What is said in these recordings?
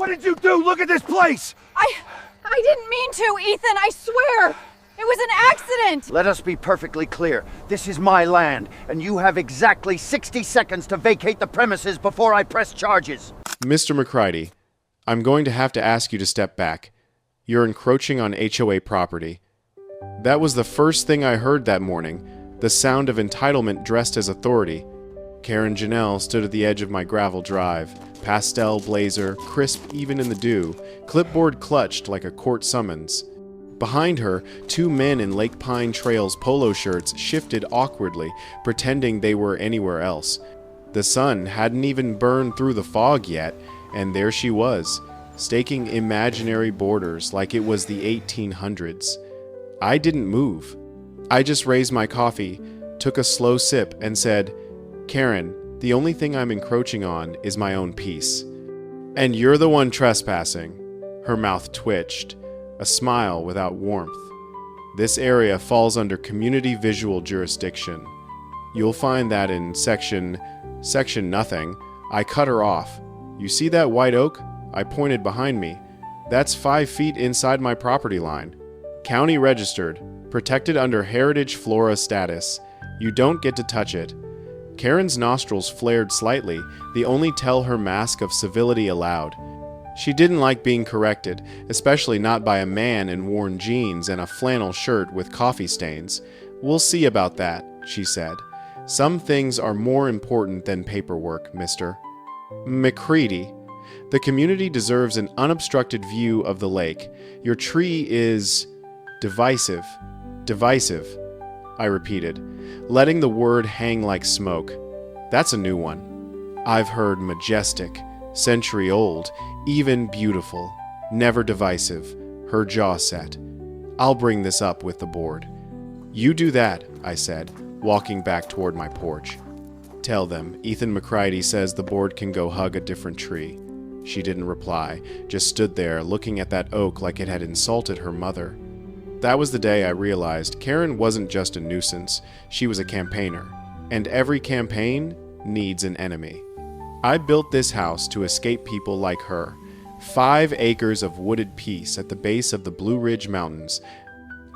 What did you do? Look at this place! I didn't mean to, Ethan, I swear! It was an accident! Let us be perfectly clear. This is my land, and you have exactly 60 seconds to vacate the premises before I press charges. Mr. McCready, I'm going to have to ask you to step back. You're encroaching on HOA property. That was the first thing I heard that morning, the sound of entitlement dressed as authority. Karen Janelle stood at the edge of my gravel drive, pastel blazer, crisp even in the dew, clipboard clutched like a court summons. Behind her, two men in Lake Pine Trail's polo shirts shifted awkwardly, pretending they were anywhere else. The sun hadn't even burned through the fog yet, and there she was, staking imaginary borders like it was the 1800s. I didn't move. I just raised my coffee, took a slow sip, and said, "Karen, the only thing I'm encroaching on is my own peace. And you're the one trespassing." Her mouth twitched, a smile without warmth. "This area falls under community visual jurisdiction. You'll find that in section nothing." I cut her off. "You see that white oak?" I pointed behind me. "That's 5 feet inside my property line. County registered, protected under heritage flora status. You don't get to touch it." Karen's nostrils flared slightly, the only tell her mask of civility allowed. She didn't like being corrected, especially not by a man in worn jeans and a flannel shirt with coffee stains. "We'll see about that," she said. "Some things are more important than paperwork, Mr. McCready. The community deserves an unobstructed view of the lake. Your tree is divisive." "Divisive," I repeated, letting the word hang like smoke. That's a new one. I've heard majestic, century-old, even beautiful, never divisive. Her jaw set. "I'll bring this up with the board." "You do that," I said, walking back toward my porch. "Tell them Ethan McCready says the board can go hug a different tree." She didn't reply, just stood there looking at that oak like it had insulted her mother. That was the day I realized Karen wasn't just a nuisance, she was a campaigner. And every campaign needs an enemy. I built this house to escape people like her. 5 acres of wooded peace at the base of the Blue Ridge Mountains.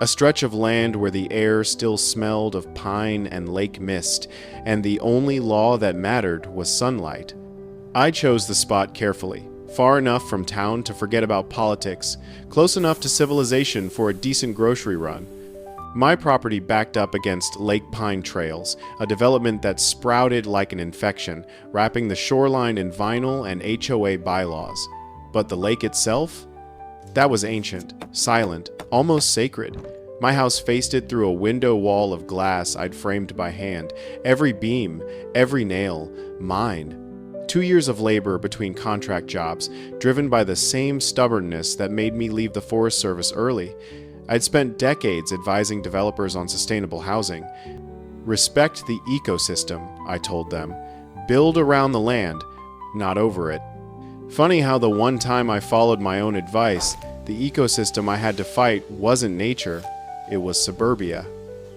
A stretch of land where the air still smelled of pine and lake mist, and the only law that mattered was sunlight. I chose the spot carefully, far enough from town to forget about politics, close enough to civilization for a decent grocery run. My property backed up against Lake Pine Trails, a development that sprouted like an infection, wrapping the shoreline in vinyl and HOA bylaws. But the lake itself? That was ancient, silent, almost sacred. My house faced it through a window wall of glass I'd framed by hand. Every beam, every nail, mine. 2 years of labor between contract jobs, driven by the same stubbornness that made me leave the Forest Service early. I'd spent decades advising developers on sustainable housing. Respect the ecosystem, I told them. Build around the land, not over it. Funny how the one time I followed my own advice, the ecosystem I had to fight wasn't nature, it was suburbia.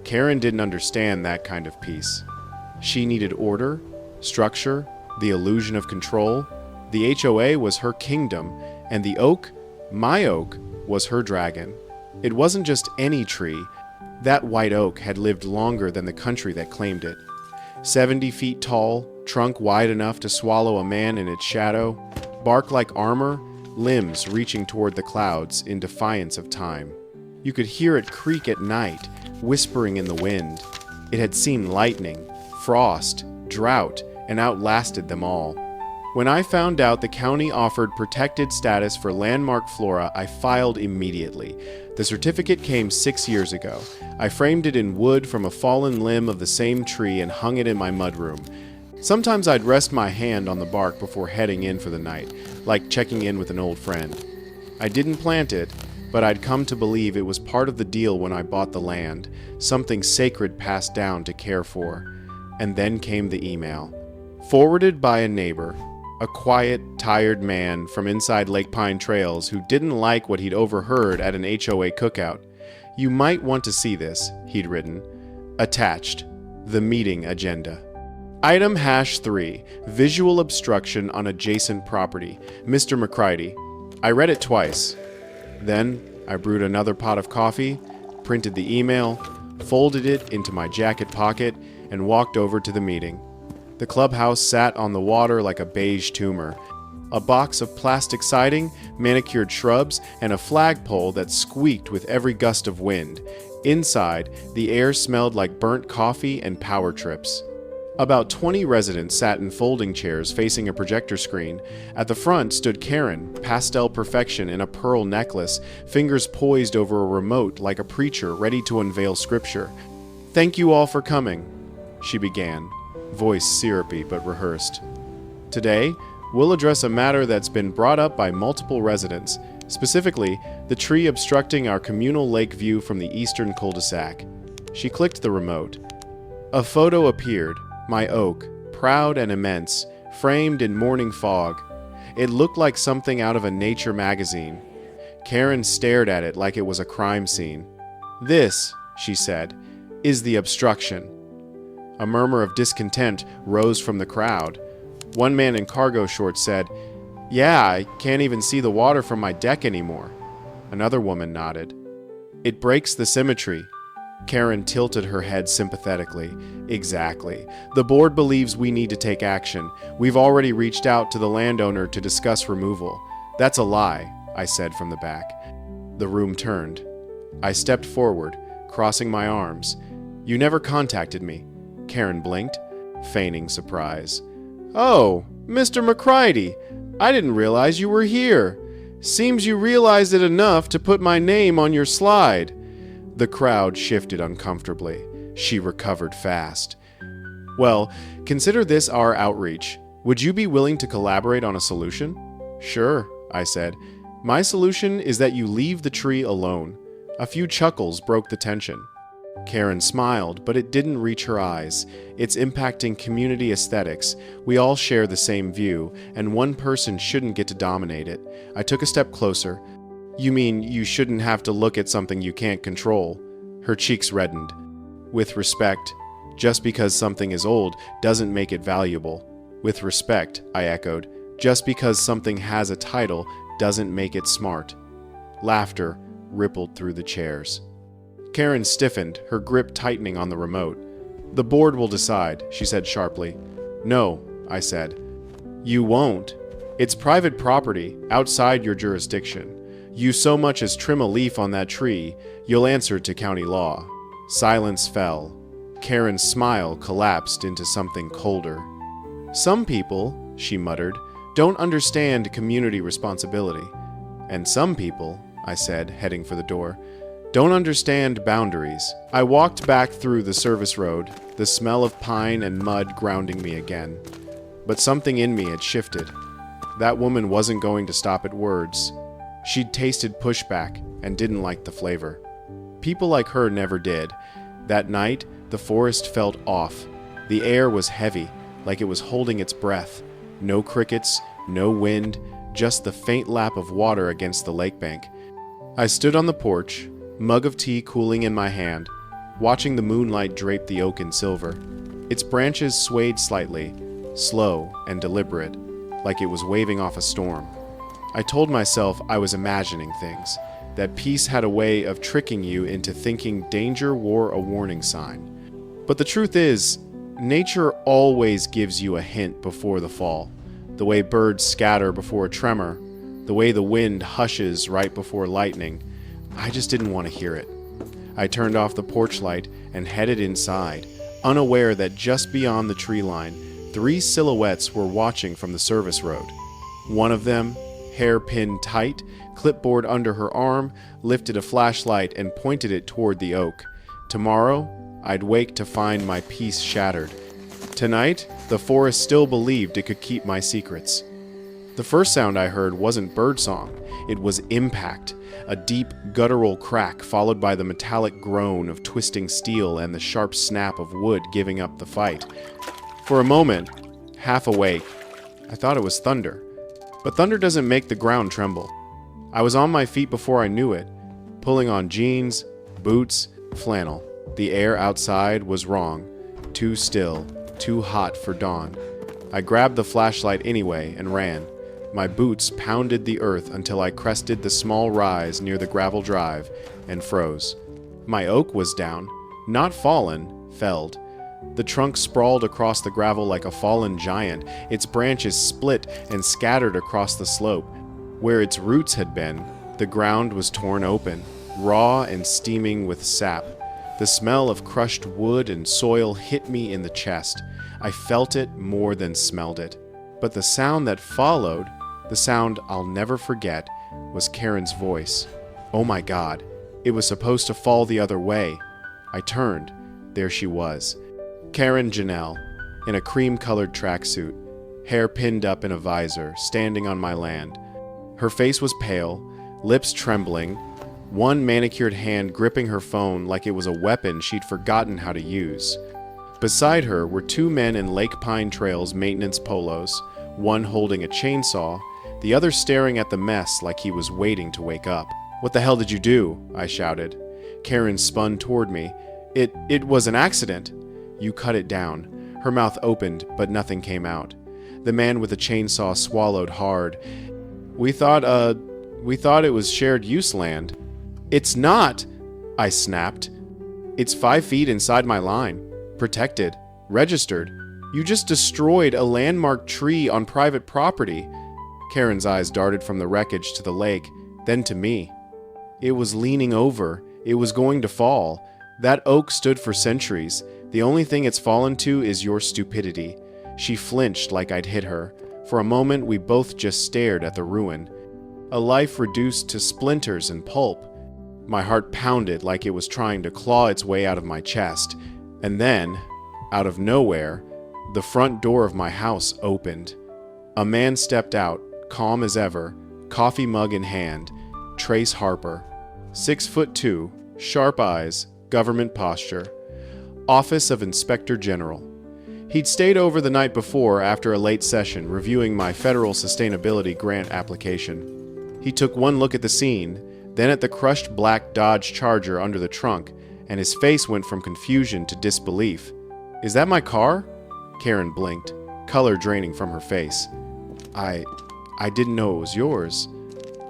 Karen didn't understand that kind of peace. She needed order, structure, the illusion of control. The HOA was her kingdom, and the oak, my oak, was her dragon. It wasn't just any tree. That white oak had lived longer than the country that claimed it. 70 feet tall, trunk wide enough to swallow a man in its shadow, bark like armor, limbs reaching toward the clouds in defiance of time. You could hear it creak at night, whispering in the wind. It had seen lightning, frost, drought, and outlasted them all. When I found out the county offered protected status for landmark flora, I filed immediately. The certificate came 6 years ago. I framed it in wood from a fallen limb of the same tree and hung it in my mudroom. Sometimes I'd rest my hand on the bark before heading in for the night, like checking in with an old friend. I didn't plant it, but I'd come to believe it was part of the deal when I bought the land, something sacred passed down to care for. And then came the email. Forwarded by a neighbor, a quiet, tired man from inside Lake Pine Trails who didn't like what he'd overheard at an HOA cookout. "You might want to see this," he'd written. Attached, the meeting agenda. Item #3, visual obstruction on adjacent property. Mr. McCready. I read it twice. Then I brewed another pot of coffee, printed the email, folded it into my jacket pocket, and walked over to the meeting. The clubhouse sat on the water like a beige tumor. A box of plastic siding, manicured shrubs, and a flagpole that squeaked with every gust of wind. Inside, the air smelled like burnt coffee and power trips. About 20 residents sat in folding chairs facing a projector screen. At the front stood Karen, pastel perfection in a pearl necklace, fingers poised over a remote like a preacher ready to unveil scripture. "Thank you all for coming," she began, voice syrupy but rehearsed. "Today, we'll address a matter that's been brought up by multiple residents, specifically the tree obstructing our communal lake view from the eastern cul-de-sac." She clicked the remote. A photo appeared, my oak, proud and immense, framed in morning fog. It looked like something out of a nature magazine. Karen stared at it like it was a crime scene. "This," she said, "is the obstruction." A murmur of discontent rose from the crowd. One man in cargo shorts said, "Yeah, I can't even see the water from my deck anymore." Another woman nodded. "It breaks the symmetry." Karen tilted her head sympathetically. "Exactly. The board believes we need to take action. We've already reached out to the landowner to discuss removal." "That's a lie," I said from the back. The room turned. I stepped forward, crossing my arms. "You never contacted me." Karen blinked, feigning surprise. "Oh, Mr. McCready, I didn't realize you were here. Seems you realized it enough to put my name on your slide." The crowd shifted uncomfortably. She recovered fast. "Well, consider this our outreach. Would you be willing to collaborate on a solution?" "Sure," I said. "My solution is that you leave the tree alone." A few chuckles broke the tension. Karen smiled, but it didn't reach her eyes. It's impacting community aesthetics. We all share the same view, and one person shouldn't get to dominate it. I took a step closer. "You mean you shouldn't have to look at something you can't control?" Her cheeks reddened. "With respect, just because something is old doesn't make it valuable." "With respect," I echoed, "just because something has a title doesn't make it smart." Laughter rippled through the chairs. Karen stiffened, her grip tightening on the remote. "The board will decide," she said sharply. "No," I said. "You won't. It's private property, outside your jurisdiction. You so much as trim a leaf on that tree, you'll answer to county law." Silence fell. Karen's smile collapsed into something colder. "Some people," she muttered, "don't understand community responsibility." "And some people," I said, heading for the door, "don't understand boundaries." I walked back through the service road, the smell of pine and mud grounding me again. But something in me had shifted. That woman wasn't going to stop at words. She'd tasted pushback and didn't like the flavor. People like her never did. That night, the forest felt off. The air was heavy, like it was holding its breath. No crickets, no wind, just the faint lap of water against the lake bank. I stood on the porch, mug of tea cooling in my hand, watching the moonlight drape the oak in silver. Its branches swayed slightly, slow and deliberate, like it was waving off a storm. I told myself I was imagining things, that peace had a way of tricking you into thinking danger wore a warning sign. But the truth is, nature always gives you a hint before the fall. The way birds scatter before a tremor, the way the wind hushes right before lightning. I just didn't want to hear it. I turned off the porch light and headed inside, unaware that just beyond the tree line, 3 silhouettes were watching from the service road. One of them, hair pinned tight, clipboard under her arm, lifted a flashlight and pointed it toward the oak. Tomorrow, I'd wake to find my peace shattered. Tonight, the forest still believed it could keep my secrets. The first sound I heard wasn't birdsong, it was impact, a deep, guttural crack followed by the metallic groan of twisting steel and the sharp snap of wood giving up the fight. For a moment, half awake, I thought it was thunder. But thunder doesn't make the ground tremble. I was on my feet before I knew it, pulling on jeans, boots, flannel. The air outside was wrong, too still, too hot for dawn. I grabbed the flashlight anyway and ran. My boots pounded the earth until I crested the small rise near the gravel drive and froze. My oak was down, not fallen, felled. The trunk sprawled across the gravel like a fallen giant, its branches split and scattered across the slope. Where its roots had been, the ground was torn open, raw and steaming with sap. The smell of crushed wood and soil hit me in the chest. I felt it more than smelled it. But the sound that followed, the sound I'll never forget, was Karen's voice. Oh my God, it was supposed to fall the other way. I turned. There she was. Karen Janelle, in a cream-colored tracksuit, hair pinned up in a visor, standing on my land. Her face was pale, lips trembling, one manicured hand gripping her phone like it was a weapon she'd forgotten how to use. Beside her were two men in Lake Pine Trail's maintenance polos, one holding a chainsaw, the other staring at the mess like he was waiting to wake up. "What the hell did you do?" I shouted. Karen spun toward me. It was an accident." You cut it down. Her mouth opened, but nothing came out. The man with the chainsaw swallowed hard. We thought it was shared use land." "It's not!" I snapped. "It's 5 feet inside my line. Protected. Registered. You just destroyed a landmark tree on private property." Karen's eyes darted from the wreckage to the lake, then to me. "It was leaning over. It was going to fall. That oak stood for centuries. The only thing it's fallen to is your stupidity." She flinched like I'd hit her. For a moment, we both just stared at the ruin. A life reduced to splinters and pulp. My heart pounded like it was trying to claw its way out of my chest. And then, out of nowhere, the front door of my house opened. A man stepped out, calm as ever, coffee mug in hand. Trace Harper. 6'2", sharp eyes, government posture. Office of Inspector General. He'd stayed over the night before after a late session reviewing my federal sustainability grant application. He took one look at the scene, then at the crushed black Dodge Charger under the trunk, and his face went from confusion to disbelief. "Is that my car?" Karen blinked, color draining from her face. I didn't know it was yours."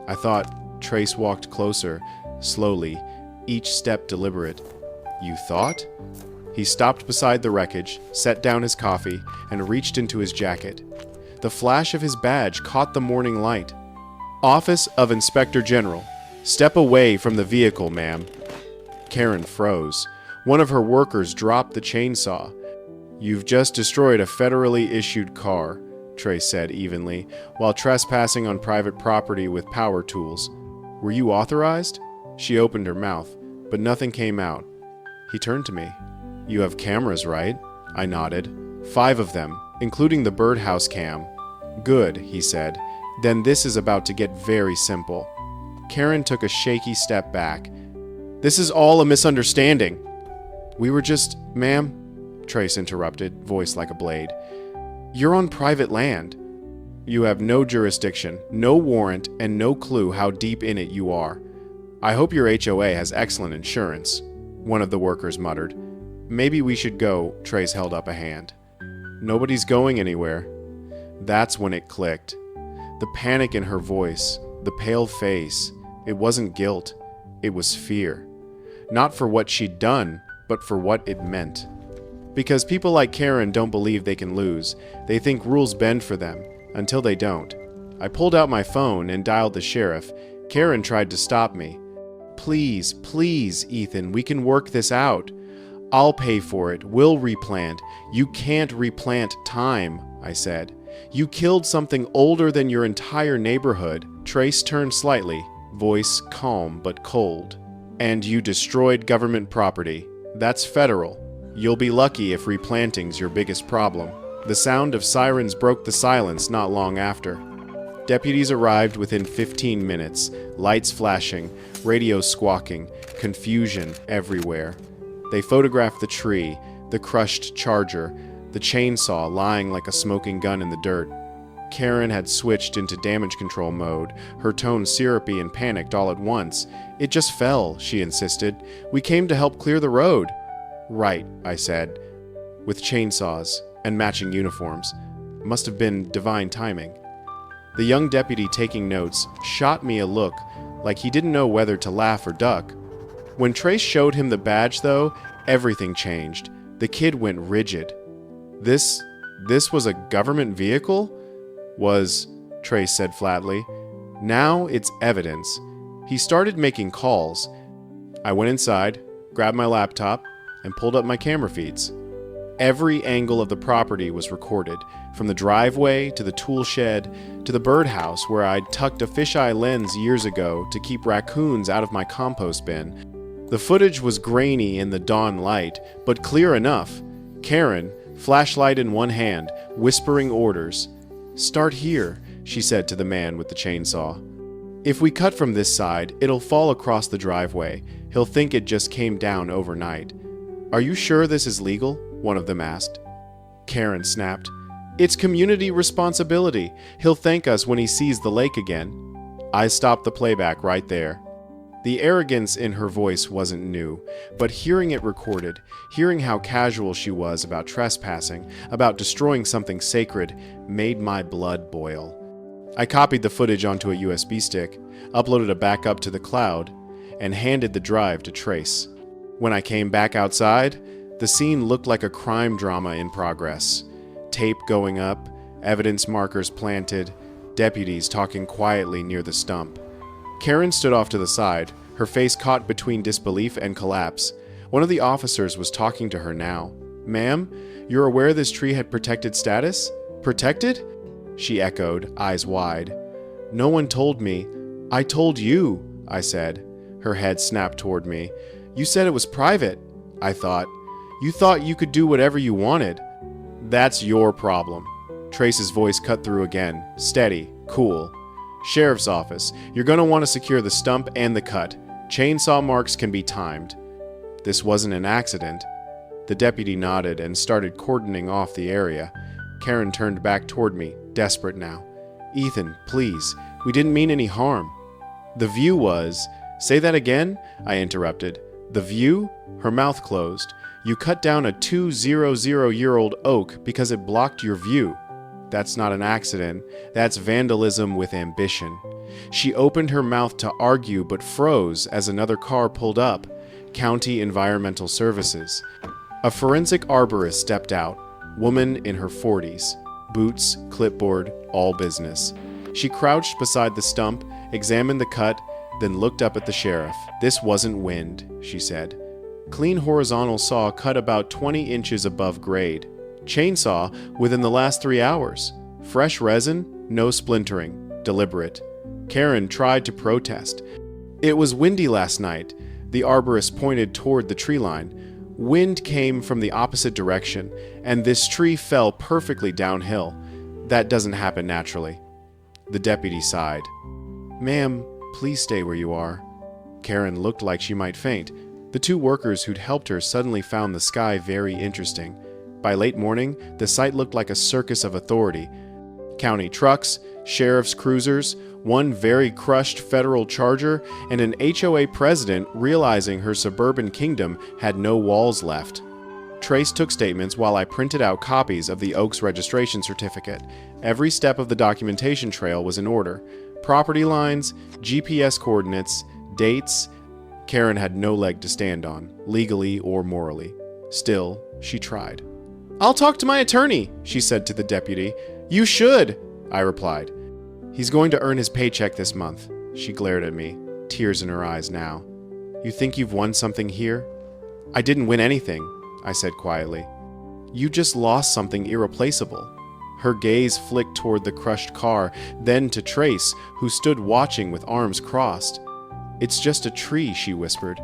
I thought. Trace walked closer, slowly, each step deliberate. "You thought?" He stopped beside the wreckage, set down his coffee, and reached into his jacket. The flash of his badge caught the morning light. "Office of Inspector General. Step away from the vehicle, ma'am." Karen froze. One of her workers dropped the chainsaw. "You've just destroyed a federally issued car," Trace said evenly, "while trespassing on private property with power tools. Were you authorized?" She opened her mouth, but nothing came out. He turned to me. "You have cameras, right?" I nodded. 5 of them, including the birdhouse cam. "Good," he said. "Then this is about to get very simple." Karen took a shaky step back. "This is all a misunderstanding." "We were just..." "Ma'am," Trace interrupted, voice like a blade. "You're on private land. You have no jurisdiction, no warrant, and no clue how deep in it you are. I hope your HOA has excellent insurance," one of the workers muttered. "Maybe we should go," Trace held up a hand. "Nobody's going anywhere." That's when it clicked. The panic in her voice, the pale face, it wasn't guilt, it was fear. Not for what she'd done, but for what it meant. Because people like Karen don't believe they can lose. They think rules bend for them, until they don't. I pulled out my phone and dialed the sheriff. Karen tried to stop me. "Please, please, Ethan, we can work this out. I'll pay for it. We'll replant." "You can't replant time," I said. "You killed something older than your entire neighborhood." Trace turned slightly, voice calm but cold. "And you destroyed government property. That's federal. You'll be lucky if replanting's your biggest problem." The sound of sirens broke the silence not long after. Deputies arrived within 15 minutes, lights flashing, radios squawking, confusion everywhere. They photographed the tree, the crushed charger, the chainsaw lying like a smoking gun in the dirt. Karen had switched into damage control mode, her tone syrupy and panicked all at once. "It just fell," she insisted. "We came to help clear the road." "Right," I said. "With chainsaws. and matching uniforms. Must have been divine timing. The young deputy taking notes shot me a look like he didn't know whether to laugh or duck. When Trace showed him the badge, though, everything changed. The kid went rigid. This was a government vehicle? Trace said flatly. Now it's evidence. He started making calls. I went inside, grabbed my laptop, and pulled up my camera feeds. Every angle of the property was recorded, from the driveway to the tool shed to the birdhouse where I'd tucked a fisheye lens years ago to keep raccoons out of my compost bin. The footage was grainy in the dawn light, but clear enough. Karen, flashlight in one hand, whispering orders. "Start here," she said to the man with the chainsaw. "If we cut from this side, it'll fall across the driveway. He'll think it just came down overnight." "Are you sure this is legal?" one of them asked. Karen snapped. "It's community responsibility. He'll thank us when he sees the lake again." I stopped the playback right there. The arrogance in her voice wasn't new, but hearing it recorded, hearing how casual she was about trespassing, about destroying something sacred, made my blood boil. I copied the footage onto a USB stick, uploaded a backup to the cloud, and handed the drive to Trace. When I came back outside, the scene looked like a crime drama in progress. Tape going up, evidence markers planted, deputies talking quietly near the stump. Karen stood off to the side, her face caught between disbelief and collapse. One of the officers was talking to her now. "Ma'am, you're aware this tree had protected status?" "Protected?" she echoed, eyes wide. "No one told me." "I told you," I said. Her head snapped toward me. "You said it was private." I thought. "You thought you could do whatever you wanted." "That's your problem." Trace's voice cut through again, steady, cool. "Sheriff's office, you're going to want to secure the stump and the cut. Chainsaw marks can be timed." "This wasn't an accident." The deputy nodded and started cordoning off the area. Karen turned back toward me, desperate now. "Ethan, please, we didn't mean any harm." "The view was..." "Say that again?" I interrupted. "The view?" Her mouth closed. "You cut down a 200-year-old oak because it blocked your view. That's not an accident. That's vandalism with ambition." She opened her mouth to argue but froze as another car pulled up. County Environmental Services. A forensic arborist stepped out. Woman in her 40s. Boots, clipboard, all business. She crouched beside the stump, examined the cut, then looked up at the sheriff. "This wasn't wind," she said. "Clean horizontal saw cut about 20 inches above grade. Chainsaw within the last 3 hours. Fresh resin, no splintering. Deliberate." Karen tried to protest. "It was windy last night." The arborist pointed toward the tree line. "Wind came from the opposite direction, and this tree fell perfectly downhill. That doesn't happen naturally." The deputy sighed. "Ma'am, please stay where you are." Karen looked like she might faint. The two workers who'd helped her suddenly found the sky very interesting. By late morning, the site looked like a circus of authority. County trucks, sheriff's cruisers, one very crushed federal charger, and an HOA president realizing her suburban kingdom had no walls left. Trace took statements while I printed out copies of the Oaks registration certificate. Every step of the documentation trail was in order. Property lines, GPS coordinates, dates. Karen had no leg to stand on, legally or morally. Still, she tried. "I'll talk to my attorney," she said to the deputy. "You should," I replied. "He's going to earn his paycheck this month." She glared at me, tears in her eyes now. "You think you've won something here?" "I didn't win anything," I said quietly. "You just lost something irreplaceable." Her gaze flicked toward the crushed car, then to Trace, who stood watching with arms crossed. "It's just a tree," she whispered.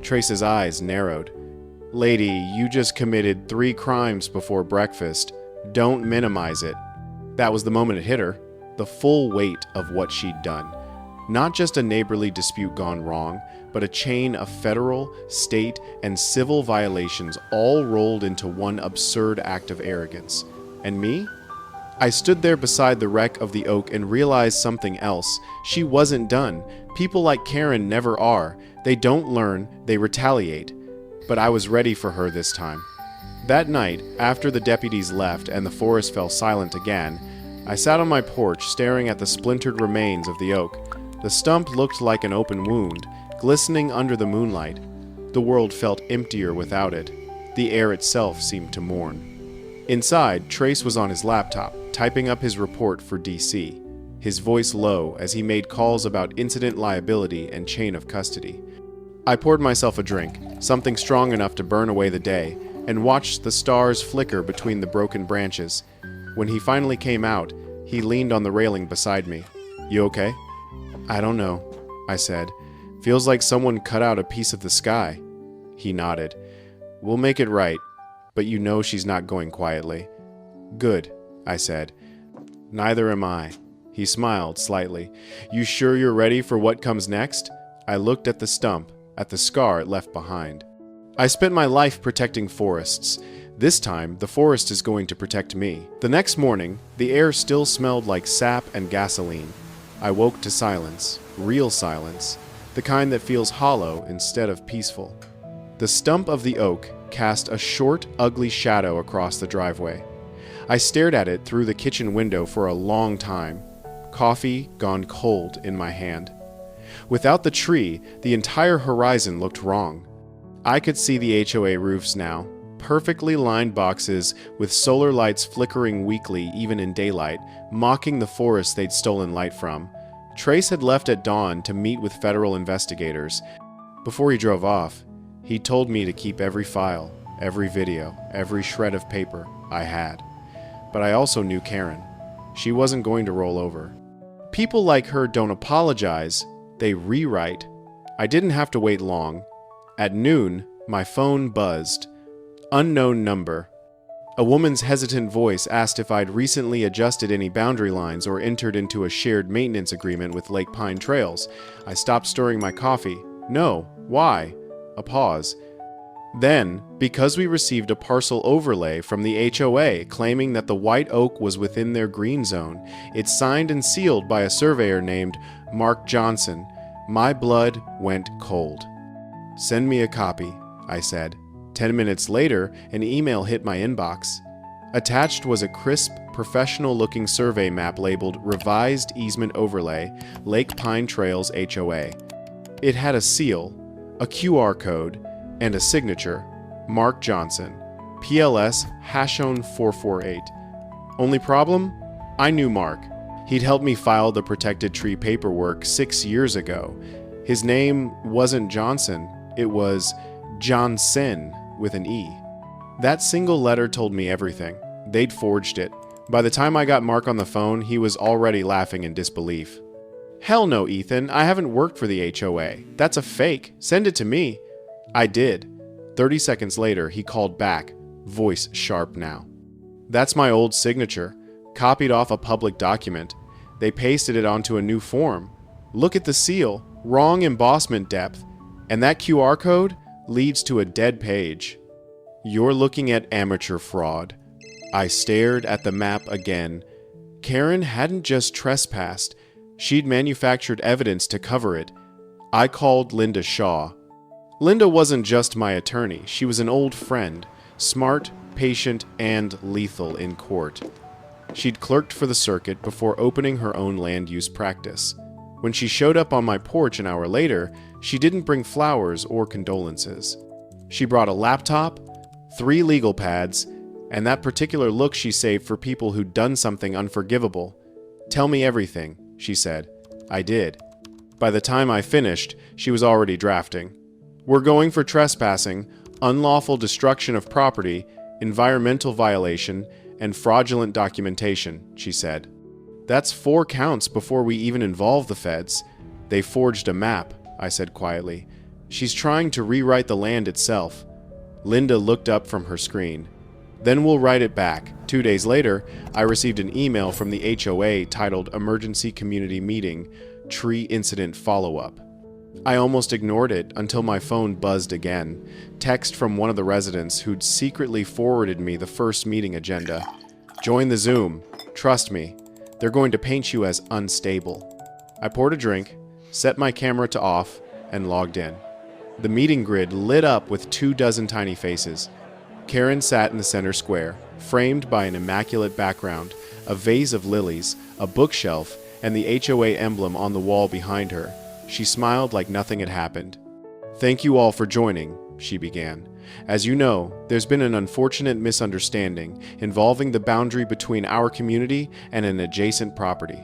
Trace's eyes narrowed. "Lady, you just committed 3 crimes before breakfast. Don't minimize it." That was the moment it hit her. The full weight of what she'd done. Not just a neighborly dispute gone wrong, but a chain of federal, state, and civil violations all rolled into one absurd act of arrogance. And me? I stood there beside the wreck of the oak and realized something else. She wasn't done. People like Karen never are. They don't learn, they retaliate. But I was ready for her this time. That night, after the deputies left and the forest fell silent again, I sat on my porch staring at the splintered remains of the oak. The stump looked like an open wound, glistening under the moonlight. The world felt emptier without it. The air itself seemed to mourn. Inside, Trace was on his laptop, typing up his report for DC, his voice low as he made calls about incident liability and chain of custody. I poured myself a drink, something strong enough to burn away the day, and watched the stars flicker between the broken branches. When he finally came out, he leaned on the railing beside me. "You okay?" "I don't know," I said. "Feels like someone cut out a piece of the sky." He nodded. "We'll make it right, but you know she's not going quietly." "Good," I said. "Neither am I." He smiled slightly. "You sure you're ready for what comes next?" I looked at the stump, at the scar it left behind. I spent my life protecting forests. This time, the forest is going to protect me. The next morning, the air still smelled like sap and gasoline. I woke to silence, real silence, the kind that feels hollow instead of peaceful. The stump of the oak cast a short, ugly shadow across the driveway. I stared at it through the kitchen window for a long time, coffee gone cold in my hand. Without the tree, the entire horizon looked wrong. I could see the HOA roofs now, perfectly lined boxes with solar lights flickering weakly even in daylight, mocking the forest they'd stolen light from. Trace had left at dawn to meet with federal investigators. Before he drove off, he told me to keep every file, every video, every shred of paper I had. But I also knew Karen. She wasn't going to roll over. People like her don't apologize, they rewrite. I didn't have to wait long. At noon, my phone buzzed. Unknown number. A woman's hesitant voice asked if I'd recently adjusted any boundary lines or entered into a shared maintenance agreement with Lake Pine Trails. I stopped stirring my coffee. No. Why? A pause. Then, because we received a parcel overlay from the HOA claiming that the white oak was within their green zone, it's signed and sealed by a surveyor named Mark Johnson, my blood went cold. "Send me a copy," I said. 10 minutes later, an email hit my inbox. Attached was a crisp, professional-looking survey map labeled Revised Easement Overlay, Lake Pine Trails HOA. It had a seal, a QR code, and a signature, Mark Johnson, PLS Hashone 448. Only problem? I knew Mark. He'd helped me file the protected tree paperwork 6 years ago. His name wasn't Johnson, it was Johnson with an E. That single letter told me everything. They'd forged it. By the time I got Mark on the phone, he was already laughing in disbelief. "Hell no, Ethan. I haven't worked for the HOA. That's a fake. Send it to me." I did. 30 seconds later, he called back, voice sharp now. "That's my old signature. Copied off a public document. They pasted it onto a new form. Look at the seal. Wrong embossment depth. And that QR code leads to a dead page. You're looking at amateur fraud." I stared at the map again. Karen hadn't just trespassed. She'd manufactured evidence to cover it. I called Linda Shaw. Linda wasn't just my attorney. She was an old friend, smart, patient, and lethal in court. She'd clerked for the circuit before opening her own land use practice. When she showed up on my porch an hour later, she didn't bring flowers or condolences. She brought a laptop, 3 legal pads, and that particular look she saved for people who'd done something unforgivable. "Tell me everything," she said. I did. By the time I finished, she was already drafting. "We're going for trespassing, unlawful destruction of property, environmental violation, and fraudulent documentation," she said. "That's 4 counts before we even involve the feds." "They forged a map," I said quietly. "She's trying to rewrite the land itself." Linda looked up from her screen. "Then we'll write it back." 2 days later, I received an email from the HOA titled Emergency Community Meeting, Tree Incident Follow-Up. I almost ignored it until my phone buzzed again. Text from one of the residents who'd secretly forwarded me the first meeting agenda. "Join the Zoom. Trust me. They're going to paint you as unstable." I poured a drink, set my camera to off, and logged in. The meeting grid lit up with 24 tiny faces. Karen sat in the center square, framed by an immaculate background, a vase of lilies, a bookshelf, and the HOA emblem on the wall behind her. She smiled like nothing had happened. "Thank you all for joining," she began. "As you know, there's been an unfortunate misunderstanding involving the boundary between our community and an adjacent property.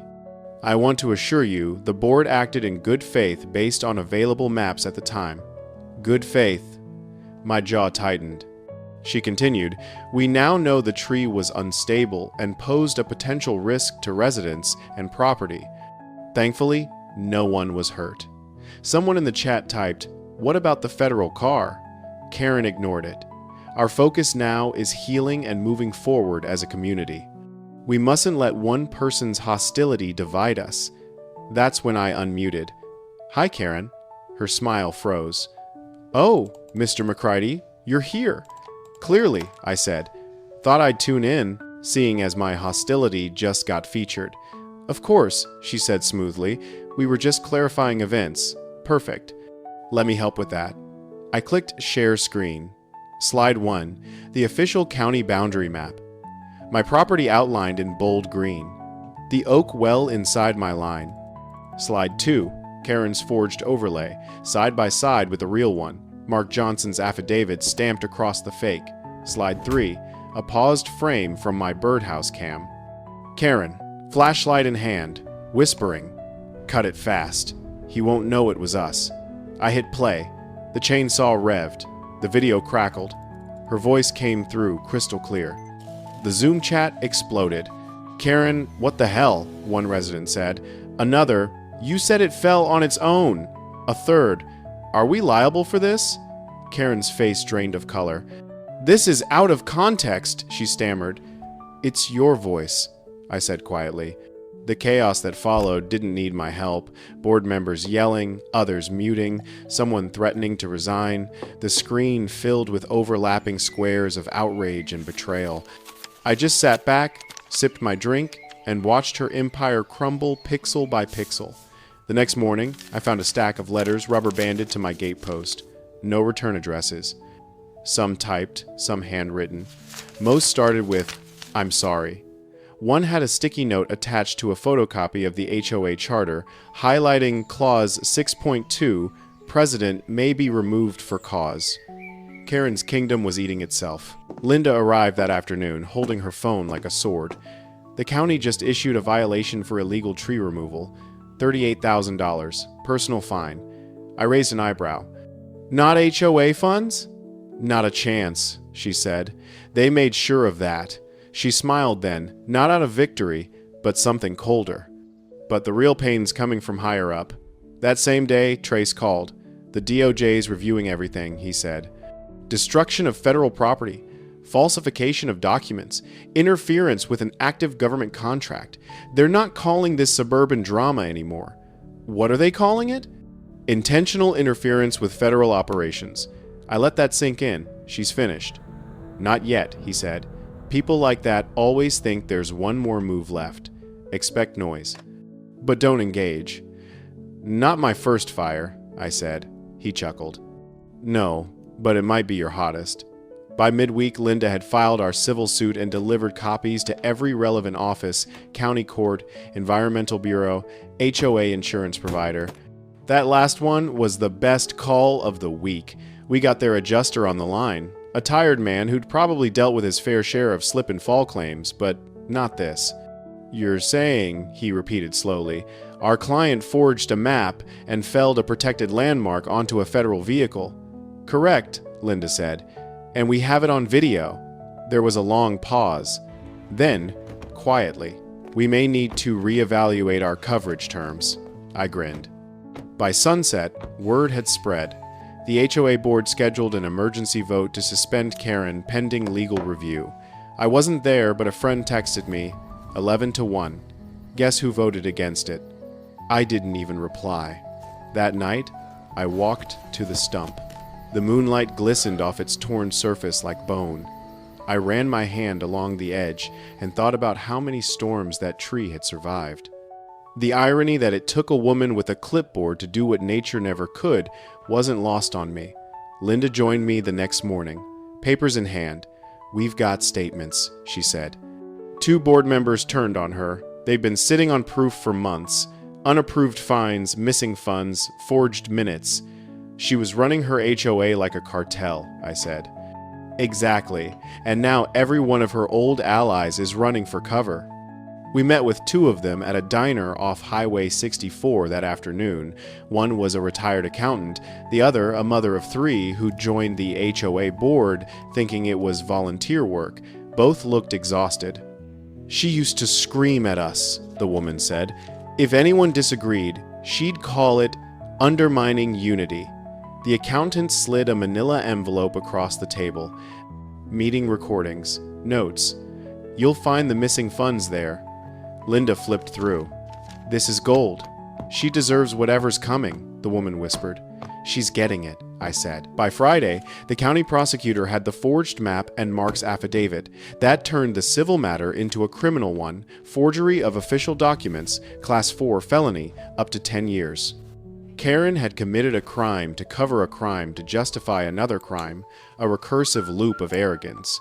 I want to assure you the board acted in good faith based on available maps at the time." Good faith. My jaw tightened. She continued, "We now know the tree was unstable and posed a potential risk to residents and property. Thankfully, no one was hurt." Someone in the chat typed, "What about the federal car?" Karen ignored it. "Our focus now is healing and moving forward as a community. We mustn't let one person's hostility divide us." That's when I unmuted. "Hi, Karen." Her smile froze. "Oh, Mr. McCready, you're here." "Clearly," I said. "Thought I'd tune in, seeing as my hostility just got featured." "Of course," she said smoothly. "We were just clarifying events." "Perfect. Let me help with that." I clicked Share Screen. Slide 1, the official county boundary map. My property outlined in bold green. The oak well inside my line. Slide 2, Karen's forged overlay, side by side with the real one. Mark Johnson's affidavit stamped across the fake. Slide 3, a paused frame from my birdhouse cam. Karen, flashlight in hand, whispering, "Cut it fast. He won't know it was us." I hit play. The chainsaw revved. The video crackled. Her voice came through crystal clear. The Zoom chat exploded. "Karen, what the hell?" one resident said. Another, "You said it fell on its own." A third, "Are we liable for this?" Karen's face drained of color. "This is out of context," she stammered. "It's your voice," I said quietly. The chaos that followed didn't need my help. Board members yelling, others muting, someone threatening to resign, the screen filled with overlapping squares of outrage and betrayal. I just sat back, sipped my drink, and watched her empire crumble pixel by pixel. The next morning, I found a stack of letters rubber-banded to my gate post. No return addresses. Some typed, some handwritten. Most started with, "I'm sorry." One had a sticky note attached to a photocopy of the HOA charter, highlighting Clause 6.2, President may be removed for cause. Karen's kingdom was eating itself. Linda arrived that afternoon, holding her phone like a sword. The county just issued a violation for illegal tree removal. $38,000, personal fine. I raised an eyebrow. "Not HOA funds?" "Not a chance," she said. "They made sure of that." She smiled then, not out of victory, but something colder. But the real pain's coming from higher up. That same day, Trace called. "The DOJ's reviewing everything," he said. "Destruction of federal property, falsification of documents, interference with an active government contract. They're not calling this suburban drama anymore. What are they calling it? Intentional interference with federal operations." I let that sink in. "She's finished." "Not yet," he said. "People like that always think there's one more move left. Expect noise. But don't engage." "Not my first fire," I said. He chuckled. "No, but it might be your hottest." By midweek, Linda had filed our civil suit and delivered copies to every relevant office, county court, environmental bureau, HOA insurance provider. That last one was the best call of the week. We got their adjuster on the line. A tired man who'd probably dealt with his fair share of slip and fall claims, but not this. "You're saying," he repeated slowly, "our client forged a map and felled a protected landmark onto a federal vehicle." "Correct," Linda said, "and we have it on video." There was a long pause. Then, quietly, "We may need to reevaluate our coverage terms." I grinned. By sunset, word had spread. The HOA board scheduled an emergency vote to suspend Karen pending legal review. I wasn't there, but a friend texted me, 11-1. Guess who voted against it? I didn't even reply. That night, I walked to the stump. The moonlight glistened off its torn surface like bone. I ran my hand along the edge and thought about how many storms that tree had survived. The irony that it took a woman with a clipboard to do what nature never could wasn't lost on me. Linda joined me the next morning, papers in hand. "We've got statements," she said. 2 board members turned on her. They'd been sitting on proof for months. Unapproved fines, missing funds, forged minutes. She was running her HOA like a cartel, I said. Exactly, and now every one of her old allies is running for cover. We met with 2 of them at a diner off Highway 64 that afternoon. One was a retired accountant, the other a mother of 3 who joined the HOA board thinking it was volunteer work. Both looked exhausted. "She used to scream at us," the woman said. "If anyone disagreed, she'd call it undermining unity." The accountant slid a manila envelope across the table. "Meeting recordings. Notes. You'll find the missing funds there." Linda flipped through. "This is gold. She deserves whatever's coming," the woman whispered. "She's getting it," I said. By Friday, the county prosecutor had the forged map and Mark's affidavit. That turned the civil matter into a criminal one, forgery of official documents, Class 4 felony, up to 10 years. Karen had committed a crime to cover a crime to justify another crime, a recursive loop of arrogance.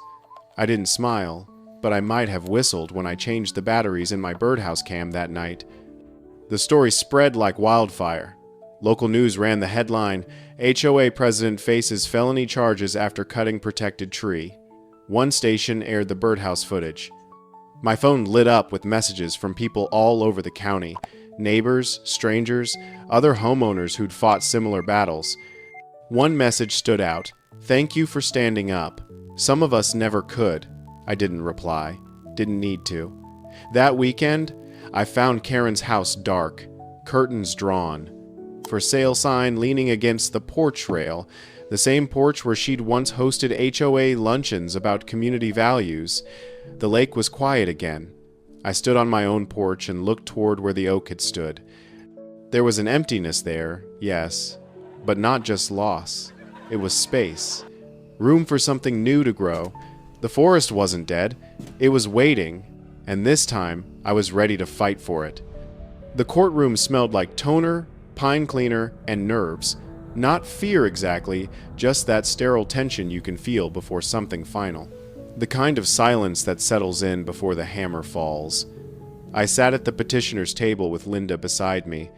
I didn't smile, but I might have whistled when I changed the batteries in my birdhouse cam that night. The story spread like wildfire. Local news ran the headline, "HOA president faces felony charges after cutting protected tree." One station aired the birdhouse footage. My phone lit up with messages from people all over the county. Neighbors, strangers, other homeowners who'd fought similar battles. One message stood out. "Thank you for standing up. Some of us never could." I didn't reply. Didn't need to. That weekend, I found Karen's house dark, curtains drawn. For sale sign leaning against the porch rail, the same porch where she'd once hosted HOA luncheons about community values. The lake was quiet again. I stood on my own porch and looked toward where the oak had stood. There was an emptiness there, yes, but not just loss. It was space. Room for something new to grow. The forest wasn't dead. It was waiting, and this time I was ready to fight for it. The courtroom smelled like toner, pine cleaner, and nerves. Not fear exactly, just that sterile tension you can feel before something final. The kind of silence that settles in before the hammer falls. I sat at the petitioner's table with Linda beside me.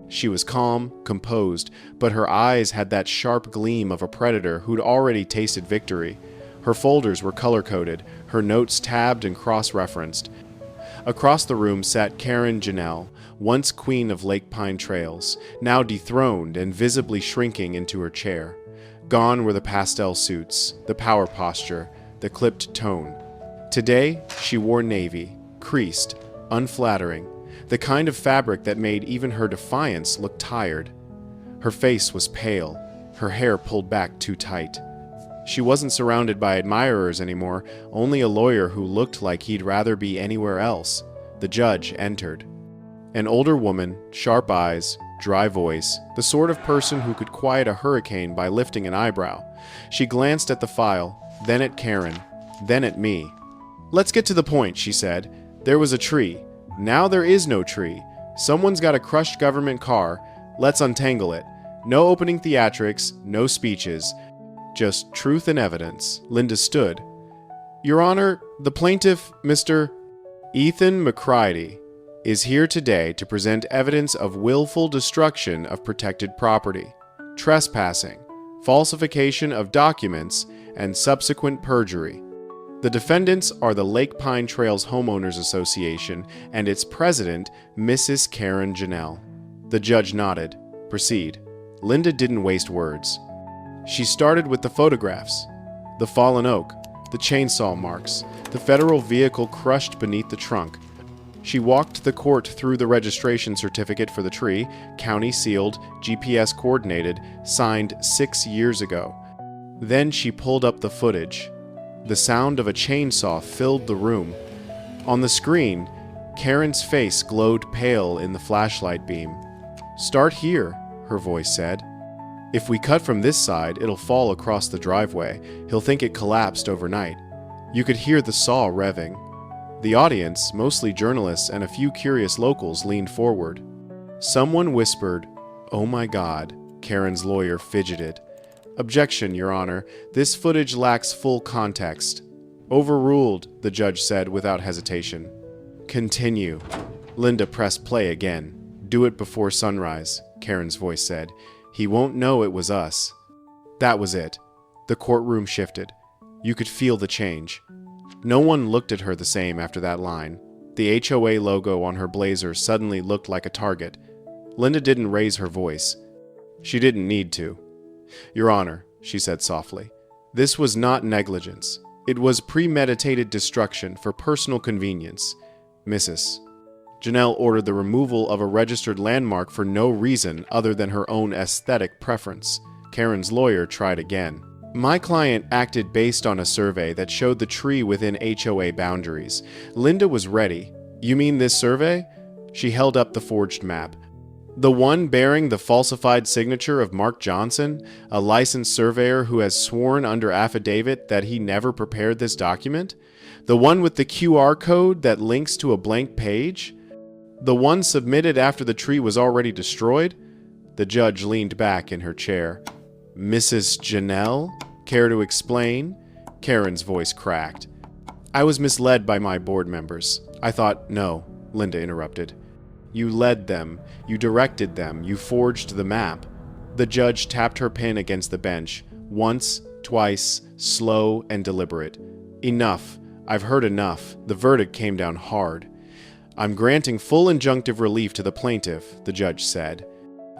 She was calm, composed, but her eyes had that sharp gleam of a predator who'd already tasted victory. Her folders were color-coded, her notes tabbed and cross-referenced. Across the room sat Karen Janelle, once queen of Lake Pine Trails, now dethroned and visibly shrinking into her chair. Gone were the pastel suits, the power posture, the clipped tone. Today, she wore navy, creased, unflattering, the kind of fabric that made even her defiance look tired. Her face was pale, her hair pulled back too tight. She wasn't surrounded by admirers anymore, only a lawyer who looked like he'd rather be anywhere else. The judge entered. An older woman, sharp eyes, dry voice, the sort of person who could quiet a hurricane by lifting an eyebrow. She glanced at the file, then at Karen, then at me. "Let's get to the point," she said. "There was a tree. Now there is no tree. Someone's got a crushed government car. Let's untangle it. No opening theatrics, no speeches. Just truth and evidence." Linda stood. "Your Honor, the plaintiff, Mr. Ethan McCready, is here today to present evidence of willful destruction of protected property, trespassing, falsification of documents, and subsequent perjury. The defendants are the Lake Pine Trails Homeowners Association and its president, Mrs. Karen Janelle." The judge nodded. "Proceed." Linda didn't waste words. She started with the photographs. The fallen oak, the chainsaw marks, the federal vehicle crushed beneath the trunk. She walked the court through the registration certificate for the tree, county sealed, GPS coordinated, signed 6 years ago. Then she pulled up the footage. The sound of a chainsaw filled the room. On the screen, Karen's face glowed pale in the flashlight beam. "Start here," her voice said. "If we cut from this side, it'll fall across the driveway. He'll think it collapsed overnight." You could hear the saw revving. The audience, mostly journalists and a few curious locals, leaned forward. Someone whispered, "Oh my God." Karen's lawyer fidgeted. "Objection, Your Honor. This footage lacks full context." Overruled, the judge said without hesitation. Continue. Linda pressed play again. Do it before sunrise, Karen's voice said. He won't know it was us. That was it. The courtroom shifted. You could feel the change. No one looked at her the same after that line. The HOA logo on her blazer suddenly looked like a target. Linda didn't raise her voice. She didn't need to. Your Honor, she said softly, this was not negligence. It was premeditated destruction for personal convenience. Mrs. Janelle ordered the removal of a registered landmark for no reason other than her own aesthetic preference. Karen's lawyer tried again. My client acted based on a survey that showed the tree within HOA boundaries. Linda was ready. You mean this survey? She held up the forged map. The one bearing the falsified signature of Mark Johnson, a licensed surveyor who has sworn under affidavit that he never prepared this document? The one with the QR code that links to a blank page? The one submitted after the tree was already destroyed? The judge leaned back in her chair. Mrs. Janelle? Care to explain? Karen's voice cracked. I was misled by my board members. I thought, no, Linda interrupted. You led them, you directed them, you forged the map. The judge tapped her pen against the bench, once, twice, slow and deliberate. Enough. I've heard enough. The verdict came down hard. I'm granting full injunctive relief to the plaintiff, the judge said.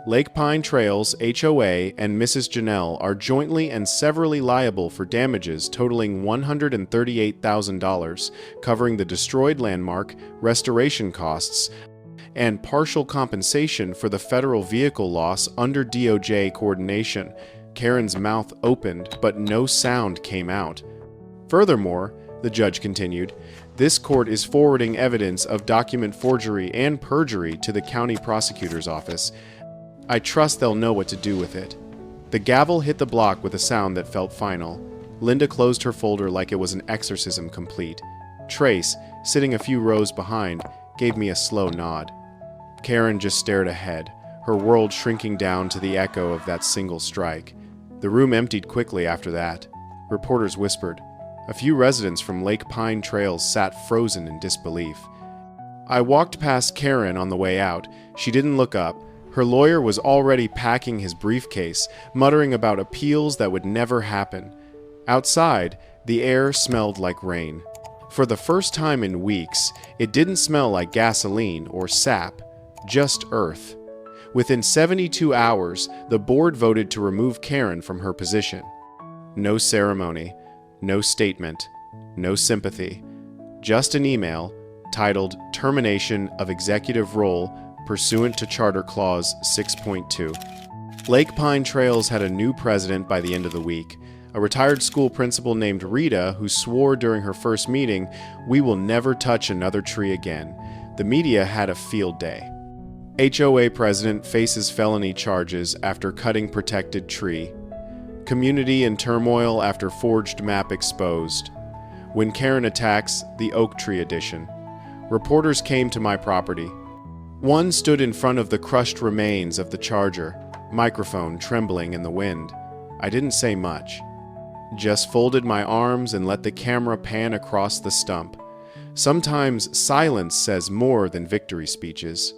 Lake Pine Trails, HOA, and Mrs. Janelle are jointly and severally liable for damages totaling $138,000, covering the destroyed landmark, restoration costs, and partial compensation for the federal vehicle loss under DOJ coordination. Karen's mouth opened, but no sound came out. Furthermore, the judge continued, this court is forwarding evidence of document forgery and perjury to the county prosecutor's office. I trust they'll know what to do with it. The gavel hit the block with a sound that felt final. Linda closed her folder like it was an exorcism complete. Trace, sitting a few rows behind, gave me a slow nod. Karen just stared ahead, her world shrinking down to the echo of that single strike. The room emptied quickly after that. Reporters whispered. A few residents from Lake Pine Trails sat frozen in disbelief. I walked past Karen on the way out. She didn't look up. Her lawyer was already packing his briefcase, muttering about appeals that would never happen. Outside, the air smelled like rain. For the first time in weeks, it didn't smell like gasoline or sap, just earth. Within 72 hours, the board voted to remove Karen from her position. No ceremony, no statement, no sympathy. Just an email titled Termination of Executive Role pursuant to Charter Clause 6.2. Lake Pine Trails had a new president by the end of the week, a retired school principal named Rita who swore during her first meeting, "We will never touch another tree again." The media had a field day. HOA president faces felony charges after cutting protected tree. Community in turmoil after forged map exposed. When Karen attacks, the oak tree edition. Reporters came to my property. One stood in front of the crushed remains of the charger, microphone trembling in the wind. I didn't say much. Just folded my arms and let the camera pan across the stump. Sometimes silence says more than victory speeches.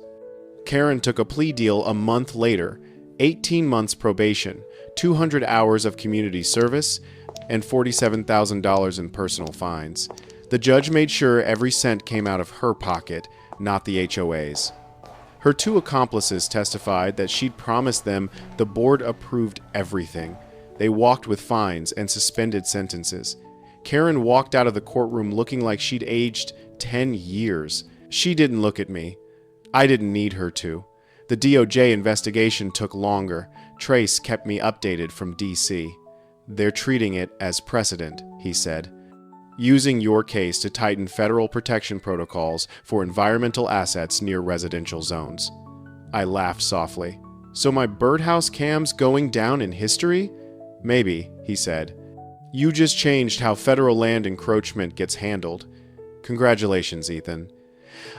Karen took a plea deal a month later, 18 months probation, 200 hours of community service, and $47,000 in personal fines. The judge made sure every cent came out of her pocket, not the HOA's. Her two accomplices testified that she'd promised them the board approved everything. They walked with fines and suspended sentences. Karen walked out of the courtroom looking like she'd aged 10 years. She didn't look at me. I didn't need her to. The DOJ investigation took longer. Trace kept me updated from DC. They're treating it as precedent, he said. Using your case to tighten federal protection protocols for environmental assets near residential zones. I laughed softly. So my birdhouse cam's going down in history? Maybe, he said. You just changed how federal land encroachment gets handled. Congratulations, Ethan.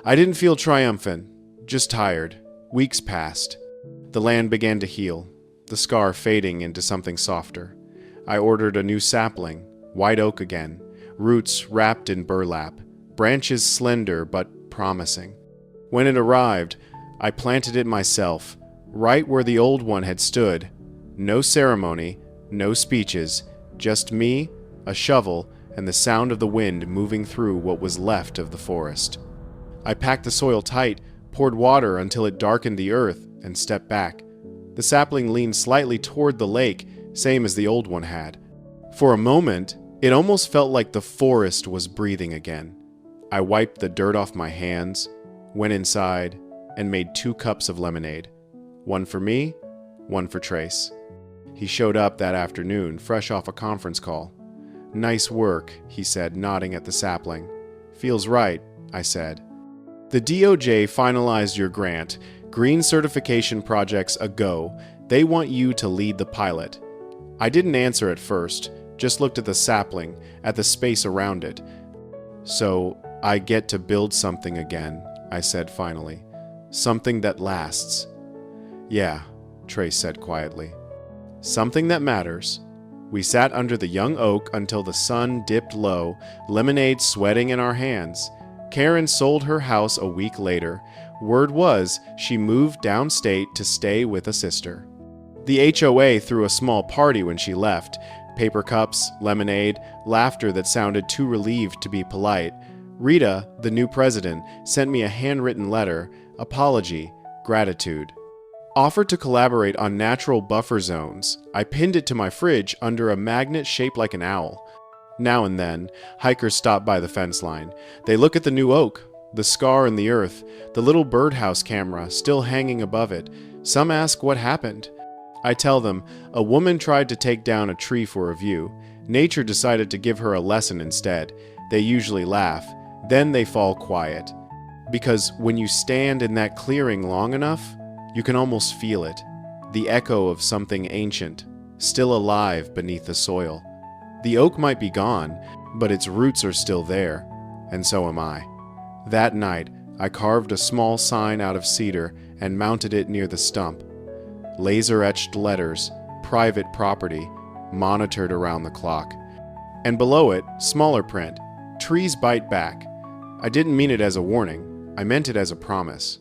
I didn't feel triumphant, just tired. Weeks passed. The land began to heal, the scar fading into something softer. I ordered a new sapling, white oak again, roots wrapped in burlap, branches slender but promising. When it arrived, I planted it myself, right where the old one had stood. No ceremony, no speeches, just me, a shovel, and the sound of the wind moving through what was left of the forest. I packed the soil tight, poured water until it darkened the earth, and stepped back. The sapling leaned slightly toward the lake, same as the old one had. For a moment, it almost felt like the forest was breathing again. I wiped the dirt off my hands, went inside, and made 2 cups of lemonade. One for me, one for Trace. He showed up that afternoon, fresh off a conference call. "Nice work," he said, nodding at the sapling. "Feels right," I said. "The DOJ finalized your grant. Green certification project's a go. They want you to lead the pilot." I didn't answer at first, just looked at the sapling, at the space around it. "So, I get to build something again," I said finally. "Something that lasts." "Yeah," Trace said quietly. "Something that matters." We sat under the young oak until the sun dipped low, lemonade sweating in our hands. Karen sold her house a week later. Word was she moved downstate to stay with a sister. The HOA threw a small party when she left. Paper cups, lemonade, laughter that sounded too relieved to be polite. Rita, the new president, sent me a handwritten letter, apology, gratitude. Offered to collaborate on natural buffer zones. I pinned it to my fridge under a magnet shaped like an owl. Now and then, hikers stop by the fence line. They look at the new oak, the scar in the earth, the little birdhouse camera still hanging above it. Some ask what happened. I tell them, a woman tried to take down a tree for a view. Nature decided to give her a lesson instead. They usually laugh. Then they fall quiet. Because when you stand in that clearing long enough, you can almost feel it. The echo of something ancient, still alive beneath the soil. The oak might be gone, but its roots are still there, and so am I. That night, I carved a small sign out of cedar and mounted it near the stump. Laser-etched letters, private property, monitored around the clock. And below it, smaller print, trees bite back. I didn't mean it as a warning, I meant it as a promise.